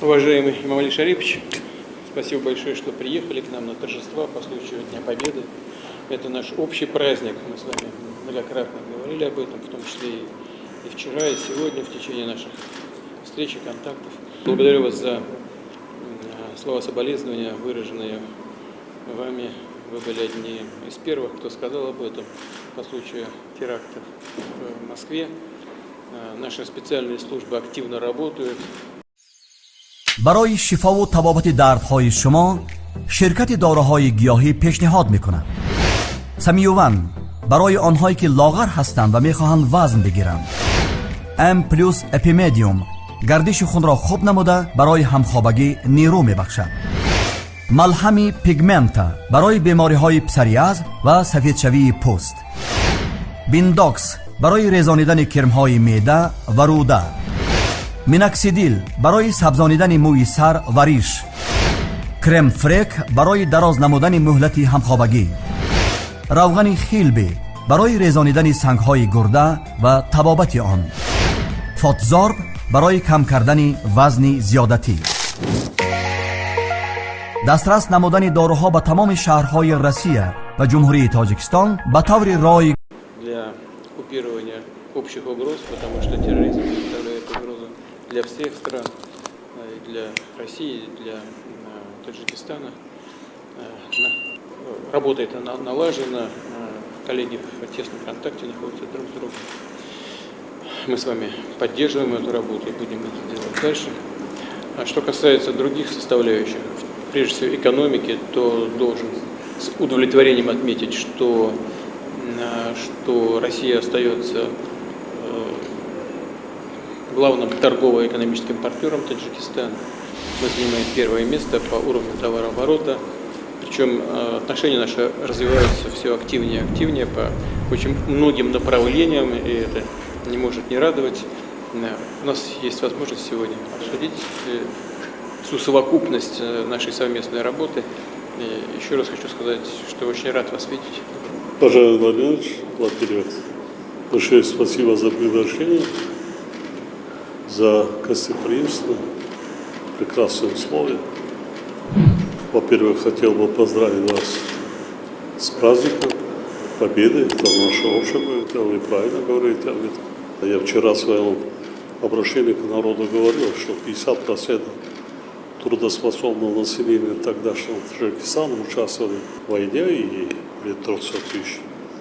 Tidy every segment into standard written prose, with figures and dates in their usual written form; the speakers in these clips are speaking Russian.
Уважаемый Имамали Шарипович, спасибо большое, что приехали к нам на торжества по случаю Дня Победы. Это наш общий праздник. Мы с вами многократно говорили об этом, в том числе и вчера, и сегодня, в течение наших встреч и контактов. Благодарю вас за слова соболезнования, выраженные вами. Вы были одни из первых, кто сказал об этом по случаю теракта в Москве. Наши специальные службы активно работают. برای شفا و تبابت دردهای شما شرکت داروهای گیاهی پیشنهاد میکند. سمیوون برای آنهایی که لاغر هستند و میخواهند وزن بگیرند. ام پلوس اپیمدیوم گردش خون را خوب نموده برای همخوابگی نیرو میبخشد. ملحمی پیگمنتا برای بیماری های پسریاز و سفیدشوی پوست. بینداکس برای ریزانیدن کرم های معده و روده. میناکسیدیل برای سبزانیدن موی سر و ریش. کرم فریک برای دراز نمودن مهلت همخوابگی. روغن خیلبی برای ریزانیدن سنگ های گرده و تبابت آن. فاتزارب برای کم کردن وزن زیادتی. دسترس نمودن داروها به تمام شهرهای روسیه و جمهوری تاجیکستان به طور رایگان для купирования общих угроз, потому что терроризм представляет угрозу для всех стран, и для России, и для Таджикистана. Работает она налажена, коллеги в тесном контакте находятся друг с другом. Мы с вами поддерживаем эту работу и будем это делать дальше. А что касается других составляющих, прежде всего экономики, то должен с удовлетворением отметить, что Россия остается главным торгово-экономическим партнером Таджикистана. Мы занимаем первое место по уровню товарооборота. Причем отношения наши развиваются все активнее и активнее по очень многим направлениям, и это не может не радовать. У нас есть возможность сегодня обсудить всю совокупность нашей совместной работы. И еще раз хочу сказать, что очень рад вас видеть. Пожалуй, Владимирович, большое спасибо за приглашение, за гостеприимство, прекрасные условия. Во-первых, хотел бы поздравить вас с праздником Победы, это наше общее, это вы правильно говорите об этом. Я вчера в своем обращении к народу говорил, что 50% трудоспособного населения тогдашнего Таджикистана участвовали в войне и 300 тысяч.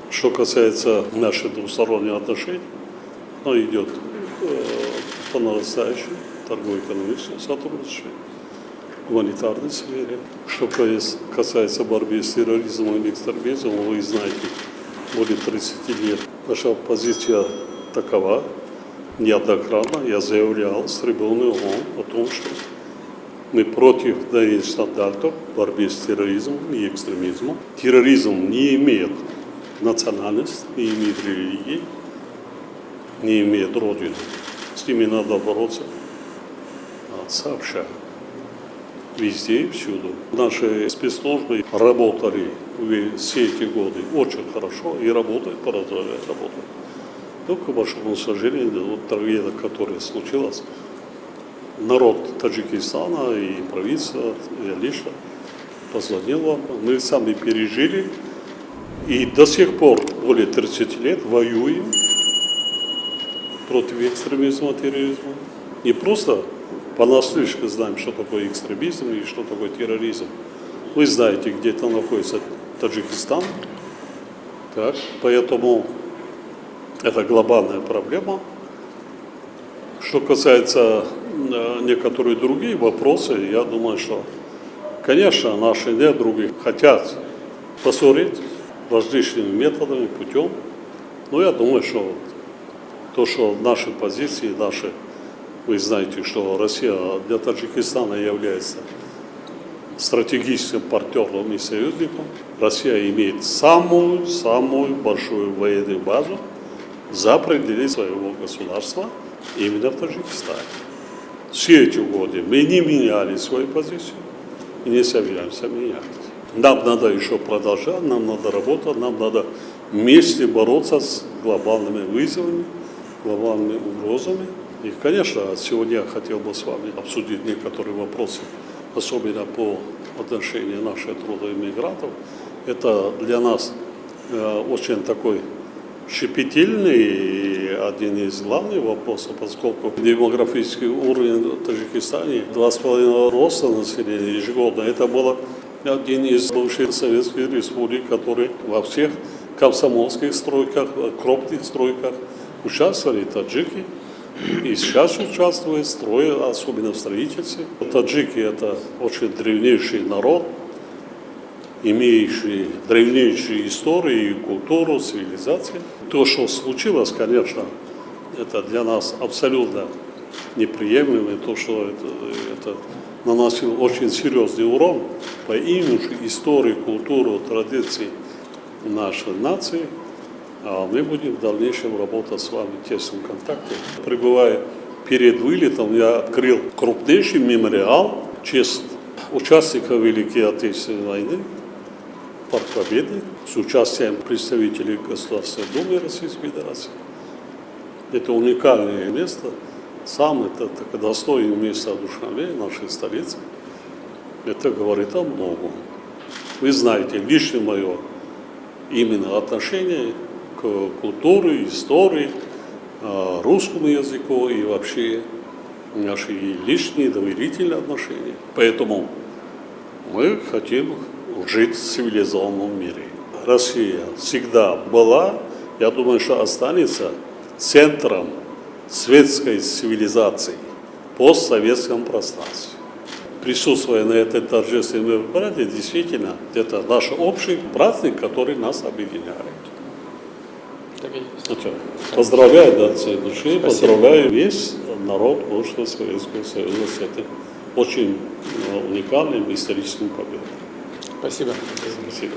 Что касается наших двусторонних отношений, оно идет по нарастающей торгово-экономическому сотрудничеству, гуманитарной сфере. Что касается борьбы с терроризмом и экстремизмом, вы знаете, более 30 лет наша позиция такова. Неоднократно я заявлял с трибуны ООН о том, что мы против двойных стандартов в борьбе с терроризмом и экстремизмом. Терроризм не имеет национальности, не имеет религии, не имеет родины. С ними надо бороться сообща. Везде и всюду. Наши спецслужбы работали все эти годы очень хорошо и работают, продолжают работать. Только, к большому сожалению, вот трагедия, которая случилась, народ Таджикистана и правительство, я лично позвонил вам, мы сами пережили и до сих пор, более 30 лет, воюем против экстремизма, терроризма. Не просто понаслышке знаем, что такое экстремизм и что такое терроризм. Вы знаете, где-то находится Таджикистан, так, поэтому это глобальная проблема. Что касается некоторых других вопросов, я думаю, что, конечно, наши недруги хотят поссорить различными методами, путем, но я думаю, что то, что наши позиции, вы знаете, что Россия для Таджикистана является стратегическим партнером и союзником. Россия имеет самую большую военную базу за пределы своего государства именно в Таджикистане. Все эти годы мы не меняли свою позицию и не собираемся менять. Нам надо еще продолжать, нам надо работать, нам надо вместе бороться с глобальными вызовами, глобальными угрозами. И, конечно, сегодня я хотел бы с вами обсудить некоторые вопросы, особенно по отношению наших трудоиммигрантов. Это для нас очень такой щепетильный и один из главных вопросов, поскольку демографический уровень в Таджикистане 2,5 роста населения ежегодно. Это был один из бывших советских республик, который во всех комсомольских стройках, крупных стройках участвовали таджики. И сейчас участвуют, строят, особенно в строительстве. Таджики – это очень древнейший народ, имеющий древнейшую историю, культуру, цивилизацию. То, что случилось, конечно, это для нас абсолютно неприемлемо. То, что это наносило очень серьезный урон по имиджу, истории, культуре, традиции нашей нации. А мы будем в дальнейшем работать с вами в тесном контакте. Прибывая перед вылетом, я открыл крупнейший мемориал в честь участников Великой Отечественной войны, Парк Победы, с участием представителей Государственной Думы Российской Федерации. Это уникальное место, самое достойное место одушевления нашей столицы. Это говорит о многом. Вы знаете, лично мое именно отношение к культуре, истории, русскому языку и вообще наши личные доверительные отношения. Поэтому мы хотим жить в цивилизованном мире. Россия всегда была, я думаю, что останется центром светской цивилизации в постсоветском пространстве. Присутствуя на этой торжественной мероприятии, действительно, это наш общий праздник, который нас объединяет. Поздравляю от всей души, поздравляю весь народ бывшего Советского Союза с этим очень уникальным историческим победой. Спасибо. Спасибо.